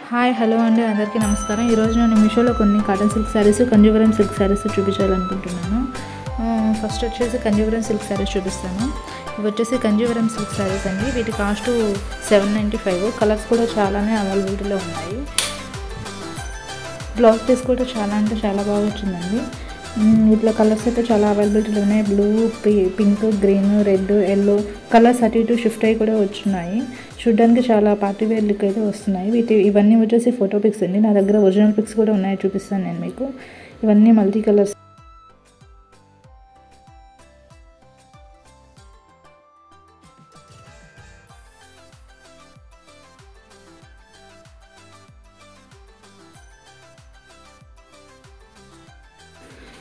Hi hello అండి, అందరికీ నమస్కారం. ఈరోజు నేను మీషోలో కొన్ని cotton silk saris, Kanjeevaram silk saris చూపించాలనుకుంటున్నాను. ఫస్ట్ వచ్చేసి కంజీవరం సిల్క్ శారీస్ చూపిస్తాను. ఇవి వచ్చేసి కంజీవరం సిల్క్ శారీస్ అండి. వీటి కాస్ట్ 795. కలర్స్ కూడా చాలానే అవైలబిలిటీలో ఉన్నాయి. బ్లౌజ్ పీస్ కూడా చాలా అంటే చాలా బాగా వచ్చిందండి. ఇట్లా కలర్స్ అయితే చాలా అవైలబిలిటీలో ఉన్నాయి. Blue, pink, green, red, yellow colours అటు ఇటు షిఫ్ట్ అయ్యి కూడా వచ్చున్నాయి. చూడ్డానికి చాలా పార్టీ వేర్ లుక్ అయితే వస్తున్నాయి. ఇవన్నీ వచ్చేసి ఫోటో పిక్స్ అండి. నా దగ్గర ఒరిజినల్ పిక్స్ కూడా ఉన్నాయి, చూపిస్తాను నేను మీకు. ఇవన్నీ మల్టీ కలర్స్.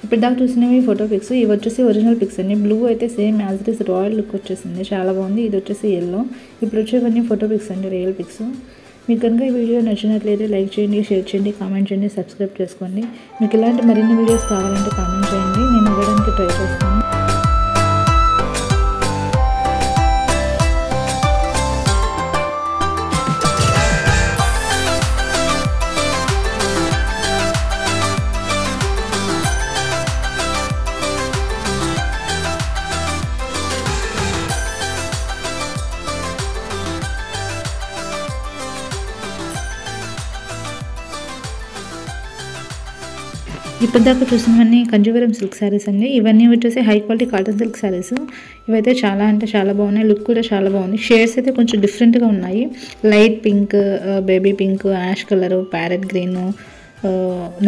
ఇప్పుడు దాకా చూసినవి ఫోటో పిక్స్. ఇవి వచ్చేసి ఒరిజినల్ పిక్స్ అండి. బ్లూ అయితే same as it is royal look వచ్చేసింది, చాలా బాగుంది. ఇది వచ్చేసి ఎల్లో. ఇప్పుడు వచ్చేవన్నీ ఫోటో పిక్స్ అండి, రియల్ పిక్స్. మీకు కనుక ఈ వీడియో నచ్చినట్లయితే లైక్ చేయండి, షేర్ చేయండి, కామెంట్ చేయండి, సబ్స్క్రైబ్ చేసుకోండి. మీకు ఇలాంటి మరిన్ని వీడియోస్ కావాలంటే కామెంట్ చేయండి, నేను ఇవ్వడానికి ట్రై చేస్తాను. ఇప్పటిదాకా చూసినవన్నీ కంజీవరం సిల్క్ శారీస్ అండి. ఇవన్నీ వచ్చేసి high quality cotton silk saris. ఇవైతే చాలా అంటే చాలా బాగున్నాయి. లుక్ కూడా చాలా బాగుంది. షేడ్స్ అయితే కొంచెం డిఫరెంట్గా ఉన్నాయి. Light pink, baby pink, ash colour, parrot green,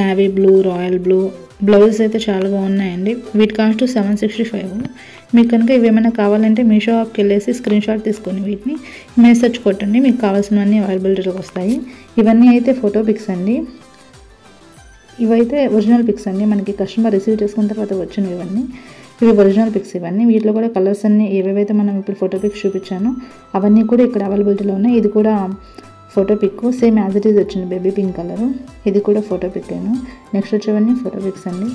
navy blue, royal blue. Blouses అయితే చాలా బాగున్నాయండి. వీటి కాస్ట్ 765. మీకు కనుక ఇవేమైనా కావాలంటే మీషో యాప్కి వెళ్ళేసి స్క్రీన్ షాట్ తీసుకొని వీటిని మెసేజ్ కొట్టండి, మీకు కావాల్సినవన్నీ అవైలబిలిటీలోకి వస్తాయి. ఇవన్నీ అయితే ఫోటో పిక్స్ అండి. ఇవైతే ఒరిజినల్ పిక్స్ అండి. మనకి కస్టమర్ రిసీవ్ చేసుకున్న తర్వాత వచ్చినవి ఇవన్నీ. ఇవి ఒరిజినల్ పిక్స్ ఇవన్నీ. వీటిలో కూడా కలర్స్ అన్నీ ఏవేవైతే మనం ఇప్పుడు ఫోటో పిక్స్ చూపించానో అవన్నీ కూడా ఇక్కడ అవైలబిలిటీలో ఉన్నాయి. ఇది కూడా photo pic, same as it is వచ్చింది, బేబీ పింక్ కలరు. ఇది కూడా ఫోటో పిక్. నెక్స్ట్ వచ్చేవన్నీ ఫోటో పిక్స్ అండి.